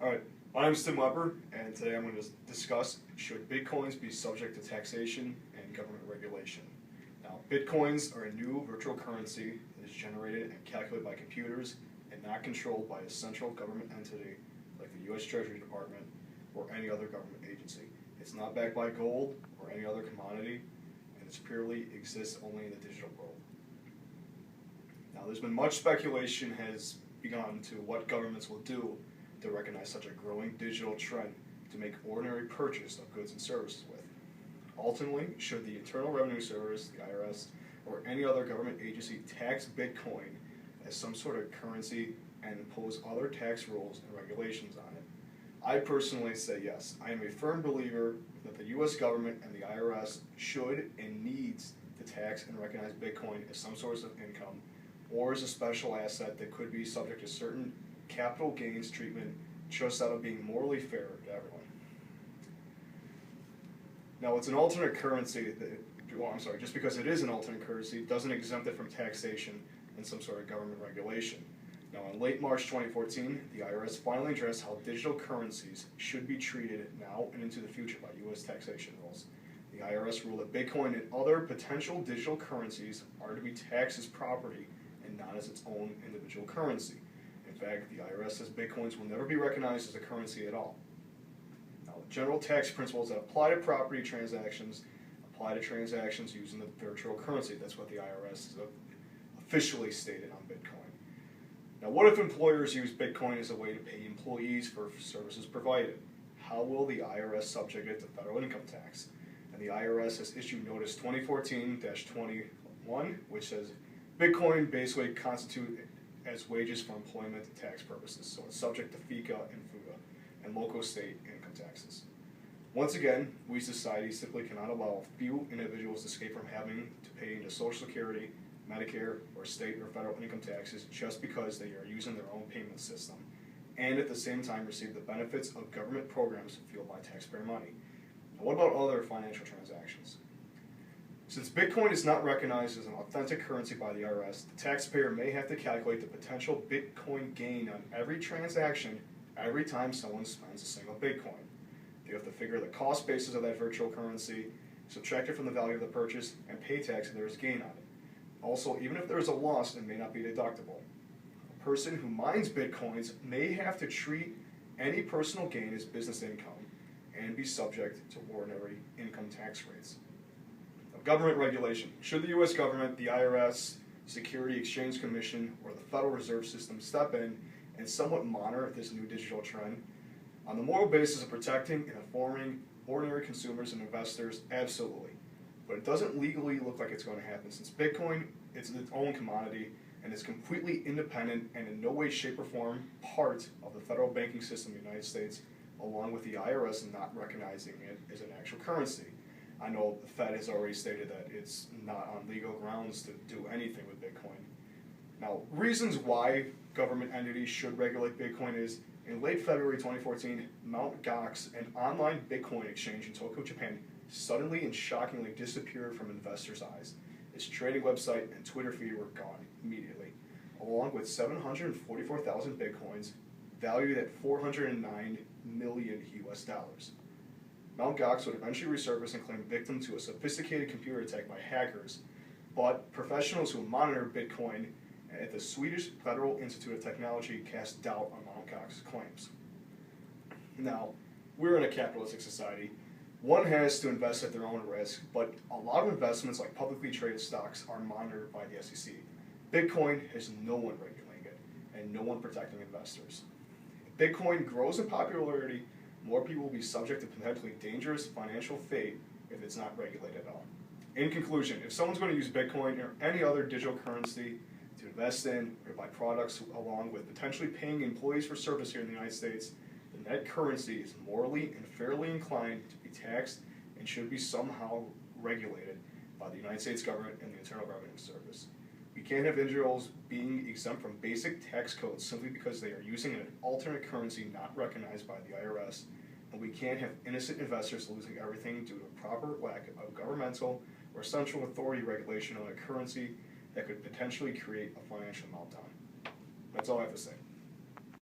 Alright, my name is Tim Weber, and today I'm going to discuss should Bitcoins be subject to taxation and government regulation. Now, Bitcoins are a new virtual currency that is generated and calculated by computers and not controlled by a central government entity like the U.S. Treasury Department or any other government agency. It's not backed by gold or any other commodity, and it purely exists only in the digital world. Now, there's been much speculation has begun to what governments will do to recognize such a growing digital trend to make ordinary purchase of goods and services with. Ultimately, should the Internal Revenue Service, the IRS, or any other government agency tax Bitcoin as some sort of currency and impose other tax rules and regulations on it? I personally say yes. I am a firm believer that the U.S. government and the IRS should and needs to tax and recognize Bitcoin as some source of income or as a special asset that could be subject to certain capital gains treatment just out of being morally fair to everyone. Now, it's an alternate currency just because it is an alternate currency doesn't exempt it from taxation and some sort of government regulation. Now, in late March 2014, the IRS finally addressed how digital currencies should be treated now and into the future by U.S. taxation rules. The IRS ruled that Bitcoin and other potential digital currencies are to be taxed as property and not as its own individual currency. In fact, the IRS says Bitcoins will never be recognized as a currency at all. Now, the general tax principles that apply to property transactions apply to transactions using the virtual currency. That's what the IRS has officially stated on Bitcoin. Now, what if employers use Bitcoin as a way to pay employees for services provided? How will the IRS subject it to federal income tax? And the IRS has issued Notice 2014-21, which says Bitcoin basically constitutes as wages for employment and tax purposes, so it's subject to FICA and FUTA and local state income taxes. Once again, we society simply cannot allow a few individuals to escape from having to pay into Social Security, Medicare, or state or federal income taxes just because they are using their own payment system, and at the same time receive the benefits of government programs fueled by taxpayer money. Now, what about other financial transactions? Since Bitcoin is not recognized as an authentic currency by the IRS, the taxpayer may have to calculate the potential Bitcoin gain on every transaction every time someone spends a single Bitcoin. They have to figure the cost basis of that virtual currency, subtract it from the value of the purchase, and pay tax if there is gain on it. Also, even if there is a loss, it may not be deductible. A person who mines Bitcoins may have to treat any personal gain as business income and be subject to ordinary income tax rates. Government regulation. Should the U.S. government, the IRS, Security Exchange Commission, or the Federal Reserve System step in and somewhat monitor this new digital trend? On the moral basis of protecting and informing ordinary consumers and investors, absolutely. But it doesn't legally look like it's going to happen since Bitcoin is its own commodity and is completely independent and in no way, shape, or form part of the federal banking system in the United States, along with the IRS not recognizing it as an actual currency. I know the Fed has already stated that it's not on legal grounds to do anything with Bitcoin. Now, reasons why government entities should regulate Bitcoin is, in late February 2014, Mt. Gox, an online Bitcoin exchange in Tokyo, Japan, suddenly and shockingly disappeared from investors' eyes. Its trading website and Twitter feed were gone immediately, along with 744,000 Bitcoins, valued at 409 million US dollars. Mt. Gox would eventually resurface and claim victim to a sophisticated computer attack by hackers, but professionals who monitor Bitcoin at the Swedish Federal Institute of Technology cast doubt on Mt. Gox's claims. Now, we're in a capitalistic society. One has to invest at their own risk, but a lot of investments like publicly traded stocks are monitored by the SEC. Bitcoin has no one regulating it and no one protecting investors. If Bitcoin grows in popularity, more people will be subject to potentially dangerous financial fate if it's not regulated at all. In conclusion, if someone's going to use Bitcoin or any other digital currency to invest in or buy products along with potentially paying employees for service here in the United States, then that currency is morally and fairly inclined to be taxed and should be somehow regulated by the United States government and the Internal Revenue Service. We can't have individuals being exempt from basic tax codes simply because they are using an alternate currency not recognized by the IRS, and we can't have innocent investors losing everything due to a proper lack of governmental or central authority regulation on a currency that could potentially create a financial meltdown. That's all I have to say.